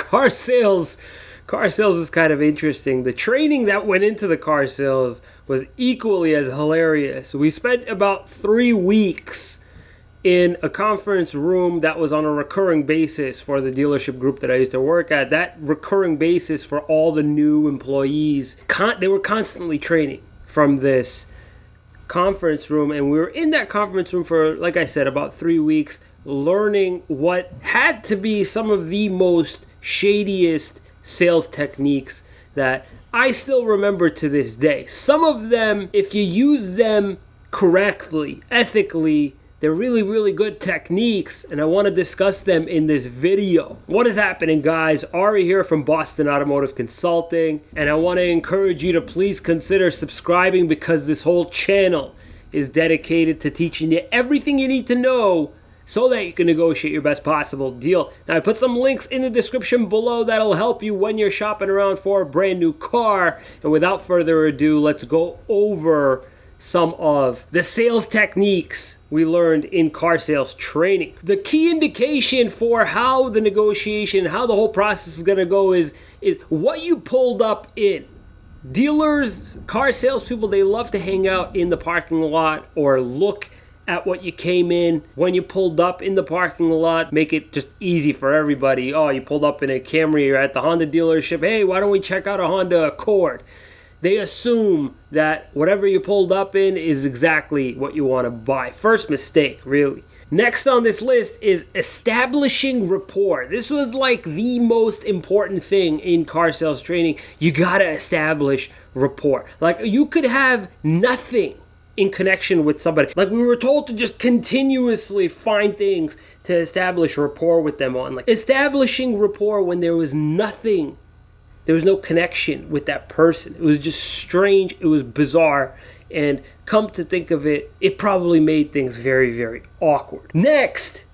car sales was kind of interesting. The training that went into the car sales was equally as hilarious. We spent about 3 weeks in a conference room that was on a recurring basis for the dealership group that I used to work at. That recurring basis for all the new employees, they were constantly training from this conference room, and we were in that conference room for, like I said, about 3 weeks, learning what had to be some of the most shadiest sales techniques that I still remember to this day. Some of them, if you use them correctly, ethically, they're really, really good techniques, and I want to discuss them in this video. What is happening, guys? Ari here from Boston Automotive Consulting, and I want to encourage you to please consider subscribing, because this whole channel is dedicated to teaching you everything you need to know so that you can negotiate your best possible deal. Now, I put some links in the description below that'll help you when you're shopping around for a brand new car. And without further ado, let's go over some of the sales techniques we learned in car sales training. The key indication for how the negotiation, how the whole process is gonna go is what you pulled up in. Dealers, car salespeople, they love to hang out in the parking lot or look at what you came in when you pulled up in the parking lot. Make it just easy for everybody. Oh, you pulled up in a Camry, you're at the Honda dealership. Hey, why don't we check out a Honda Accord? They assume that whatever you pulled up in is exactly what you want to buy. First mistake, really. Next on this list is establishing rapport. This was like the most important thing in car sales training. You gotta establish rapport. Like, you could have nothing in connection with somebody. Like, we were told to just continuously find things to establish rapport with them on. Like, establishing rapport when there was nothing, there was no connection with that person. It was just strange, it was bizarre, and come to think of it, it probably made things very, very awkward. Next,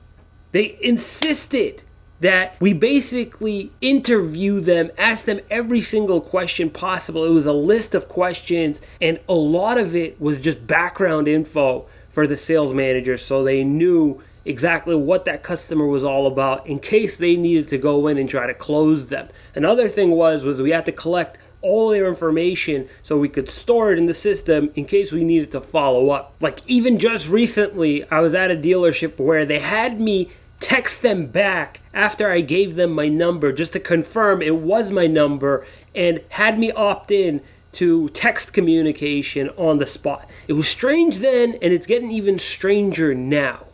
they insisted that we basically interview them, ask them every single question possible. It was a list of questions, and a lot of it was just background info for the sales manager, so they knew exactly what that customer was all about in case they needed to go in and try to close them. Another thing was we had to collect all their information so we could store it in the system in case we needed to follow up. Like, even just recently, I was at a dealership where they had me text them back after I gave them my number just to confirm it was my number, and had me opt in to text communication on the spot. It was strange then, and it's getting even stranger now.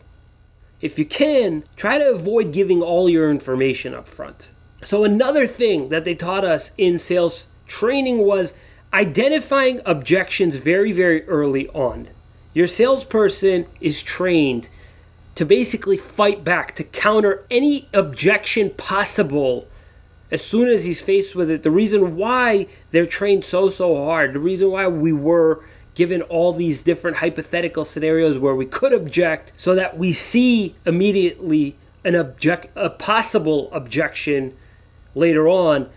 If you can, try to avoid giving all your information up front. So another thing that they taught us in sales training was identifying objections very, very early on. Your salesperson is trained to basically fight back, to counter any objection possible as soon as he's faced with it. The reason why they're trained so hard, the reason why we were given all these different hypothetical scenarios where we could object, so that we see immediately a possible objection later on,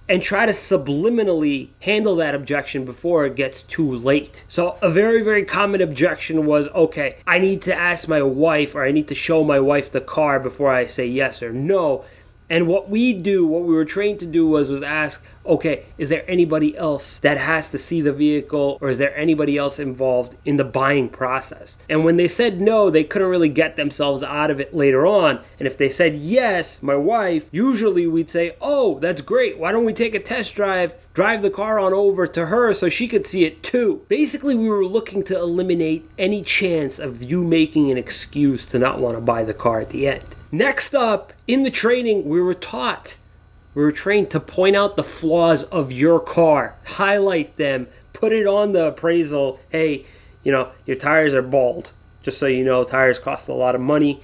and try to subliminally handle that objection before it gets too late. So a very, very common objection was, okay, I need to ask my wife, or I need to show my wife the car before I say yes or no. And what we were trained to do was ask, okay, is there anybody else that has to see the vehicle, or is there anybody else involved in the buying process? And when they said no, they couldn't really get themselves out of it later on. And if they said yes, my wife, usually we'd say, oh, that's great. Why don't we take a test drive the car on over to her so she could see it too? Basically, we were looking to eliminate any chance of you making an excuse to not want to buy the car at the end. Next up, in the training, we were trained to point out the flaws of your car, highlight them, put it on the appraisal. Hey, your tires are bald. Just so you know, tires cost a lot of money.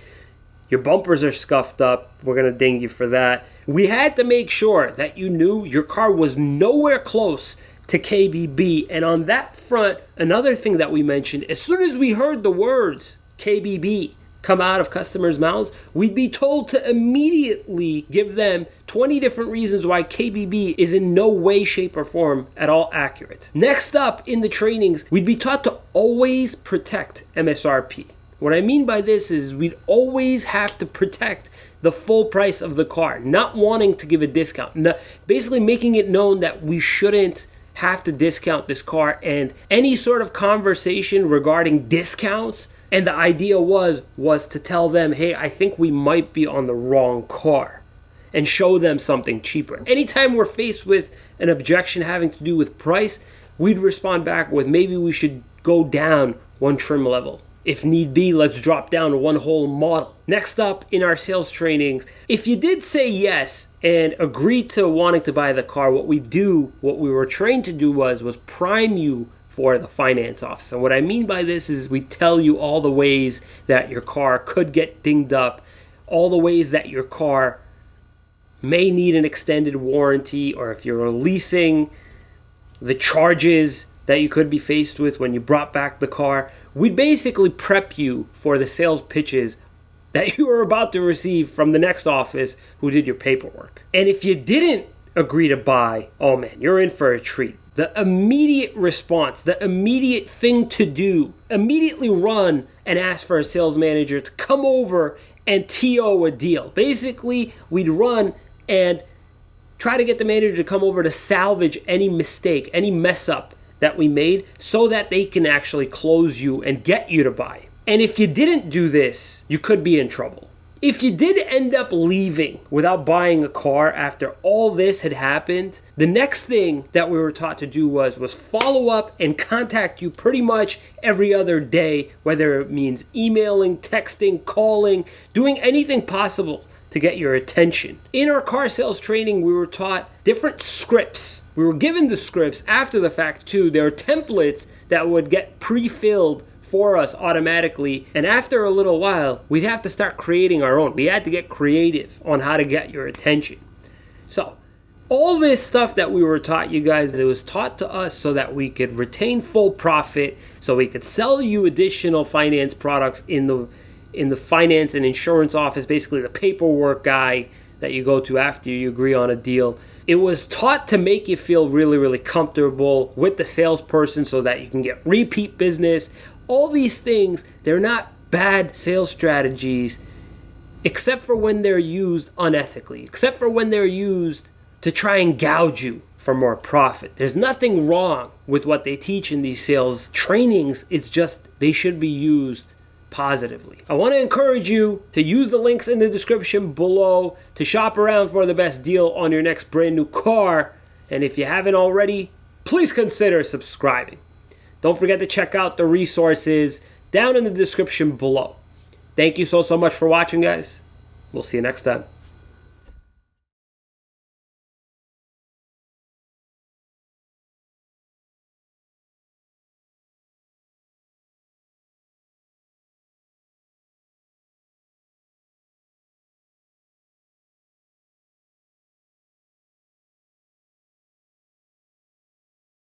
Your bumpers are scuffed up. We're going to ding you for that. We had to make sure that you knew your car was nowhere close to KBB. And on that front, another thing that we mentioned, as soon as we heard the words KBB come out of customers' mouths, we'd be told to immediately give them 20 different reasons why KBB is in no way, shape, or form at all accurate. Next up in the trainings, we'd be taught to always protect MSRP. What I mean by this is we'd always have to protect the full price of the car, not wanting to give a discount, basically making it known that we shouldn't have to discount this car, and any sort of conversation regarding discounts, and the idea was to tell them, hey, I think we might be on the wrong car, and show them something cheaper. Anytime we're faced with an objection having to do with price, we'd respond back with, maybe we should go down one trim level. If need be, let's drop down one whole model. Next up in our sales trainings, if you did say yes and agree to wanting to buy the car, what we were trained to do was prime you for the finance office. And what I mean by this is we tell you all the ways that your car could get dinged up, all the ways that your car may need an extended warranty, or if you're leasing, the charges that you could be faced with when you brought back the car. We basically prep you for the sales pitches that you are about to receive from the next office who did your paperwork. And if you didn't agree to buy, oh man, you're in for a treat. The immediate response, the immediate thing to do, immediately run and ask for a sales manager to come over and TO a deal. Basically, we'd run and try to get the manager to come over to salvage any mistake, any mess up that we made, so that they can actually close you and get you to buy. And if you didn't do this, you could be in trouble. If you did end up leaving without buying a car after all this had happened, the next thing that we were taught to do was follow up and contact you pretty much every other day, whether it means emailing, texting, calling, doing anything possible to get your attention. In our car sales training, we were taught different scripts. We were given the scripts after the fact too. There are templates that would get pre-filled for us automatically, and after a little while, we'd have to start creating our own. We had to get creative on how to get your attention. So, all this stuff that we were taught, you guys, it was taught to us so that we could retain full profit, so we could sell you additional finance products in the finance and insurance office, basically the paperwork guy that you go to after you agree on a deal. It was taught to make you feel really, really comfortable with the salesperson so that you can get repeat business. All these things, they're not bad sales strategies, except for when they're used unethically, except for when they're used to try and gouge you for more profit. There's nothing wrong with what they teach in these sales trainings. It's just they should be used positively. I want to encourage you to use the links in the description below to shop around for the best deal on your next brand new car. And if you haven't already, please consider subscribing. Don't forget to check out the resources down in the description below. Thank you so much for watching, guys. We'll see you next time.